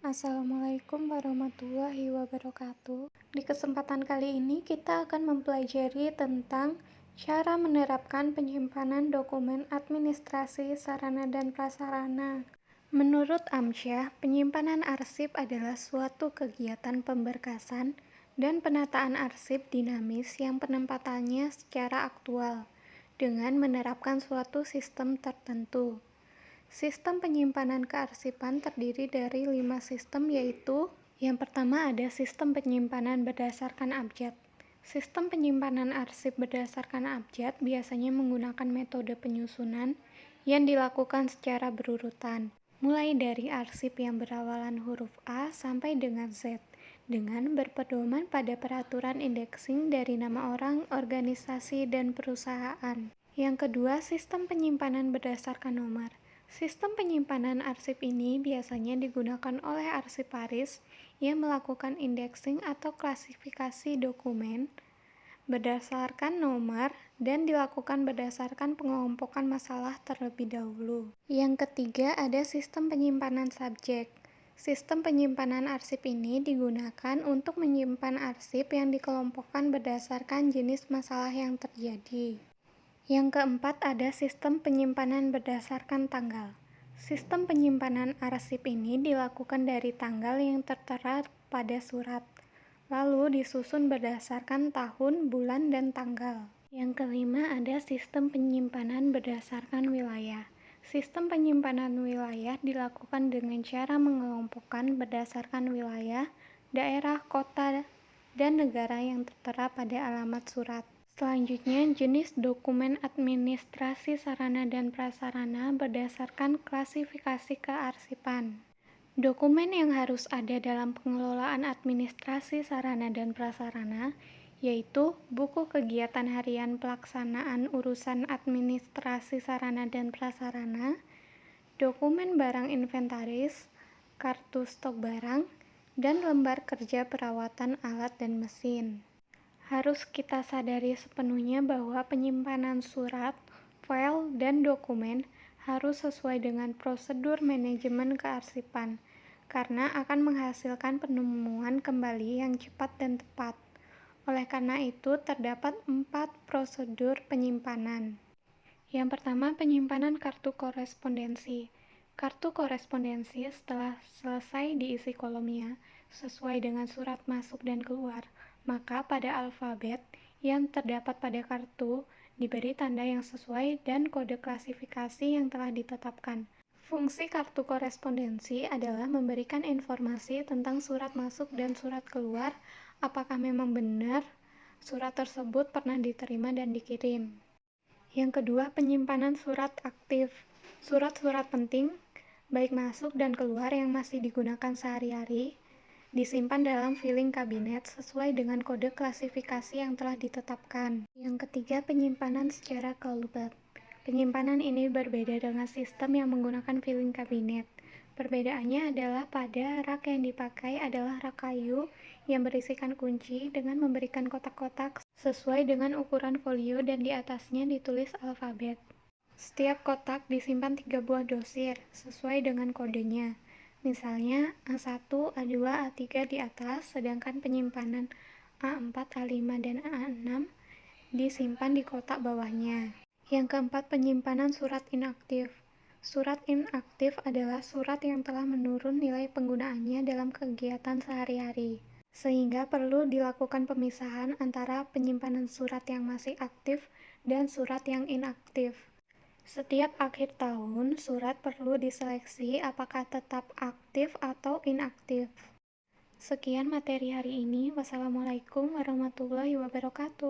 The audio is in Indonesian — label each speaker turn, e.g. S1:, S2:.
S1: Assalamualaikum warahmatullahi wabarakatuh. Di kesempatan kali ini kita akan mempelajari tentang cara menerapkan penyimpanan dokumen administrasi sarana dan prasarana. Menurut Amsyah, penyimpanan arsip adalah suatu kegiatan pemberkasan dan penataan arsip dinamis yang penempatannya secara aktual dengan menerapkan suatu sistem tertentu. Sistem penyimpanan kearsipan terdiri dari 5 sistem, yaitu yang pertama ada sistem penyimpanan berdasarkan abjad. Sistem penyimpanan arsip berdasarkan abjad biasanya menggunakan metode penyusunan yang dilakukan secara berurutan, mulai dari arsip yang berawalan huruf A sampai dengan Z, dengan berpedoman pada peraturan indexing dari nama orang, organisasi, dan perusahaan. Yang kedua, sistem penyimpanan berdasarkan nomor. Sistem penyimpanan arsip ini biasanya digunakan oleh arsiparis yang melakukan indexing atau klasifikasi dokumen berdasarkan nomor dan dilakukan berdasarkan pengelompokan masalah terlebih dahulu. Yang ketiga, ada sistem penyimpanan subjek. Sistem penyimpanan arsip ini digunakan untuk menyimpan arsip yang dikelompokkan berdasarkan jenis masalah yang terjadi. Yang keempat, ada sistem penyimpanan berdasarkan tanggal. Sistem penyimpanan arsip ini dilakukan dari tanggal yang tertera pada surat, lalu disusun berdasarkan tahun, bulan, dan tanggal. Yang kelima, ada sistem penyimpanan berdasarkan wilayah. Sistem penyimpanan wilayah dilakukan dengan cara mengelompokkan berdasarkan wilayah, daerah, kota, dan negara yang tertera pada alamat surat. Selanjutnya, jenis dokumen administrasi sarana dan prasarana berdasarkan klasifikasi kearsipan. Dokumen yang harus ada dalam pengelolaan administrasi sarana dan prasarana yaitu buku kegiatan harian pelaksanaan urusan administrasi sarana dan prasarana, dokumen barang inventaris, kartu stok barang, dan lembar kerja perawatan alat dan mesin. Harus kita sadari sepenuhnya bahwa penyimpanan surat, file, dan dokumen harus sesuai dengan prosedur manajemen kearsipan, karena akan menghasilkan penemuan kembali yang cepat dan tepat. Oleh karena itu, terdapat 4 prosedur penyimpanan. Yang pertama, penyimpanan kartu korespondensi. Kartu korespondensi setelah selesai diisi kolomnya sesuai dengan surat masuk dan keluar, maka pada alfabet yang terdapat pada kartu diberi tanda yang sesuai dan kode klasifikasi yang telah ditetapkan. Fungsi kartu korespondensi adalah memberikan informasi tentang surat masuk dan surat keluar, apakah memang benar surat tersebut pernah diterima dan dikirim. Yang kedua, penyimpanan surat aktif. Surat-surat penting, baik masuk dan keluar yang masih digunakan sehari-hari, disimpan dalam filing kabinet sesuai dengan kode klasifikasi yang telah ditetapkan. Yang ketiga, penyimpanan secara kelompok. Penyimpanan ini berbeda dengan sistem yang menggunakan filing kabinet. Perbedaannya adalah pada rak yang dipakai adalah rak kayu yang berisikan kunci dengan memberikan kotak-kotak sesuai dengan ukuran folio dan di atasnya ditulis alfabet. Setiap kotak disimpan 3 buah dosir sesuai dengan kodenya. Misalnya A1, A2, A3 di atas, sedangkan penyimpanan A4, A5, dan A6 disimpan di kotak bawahnya. Yang keempat, penyimpanan surat inaktif. Surat inaktif adalah surat yang telah menurun nilai penggunaannya dalam kegiatan sehari-hari, sehingga perlu dilakukan pemisahan antara penyimpanan surat yang masih aktif dan surat yang inaktif. Setiap akhir tahun, surat perlu diseleksi apakah tetap aktif atau inaktif. Sekian materi hari ini. Wassalamualaikum warahmatullahi wabarakatuh.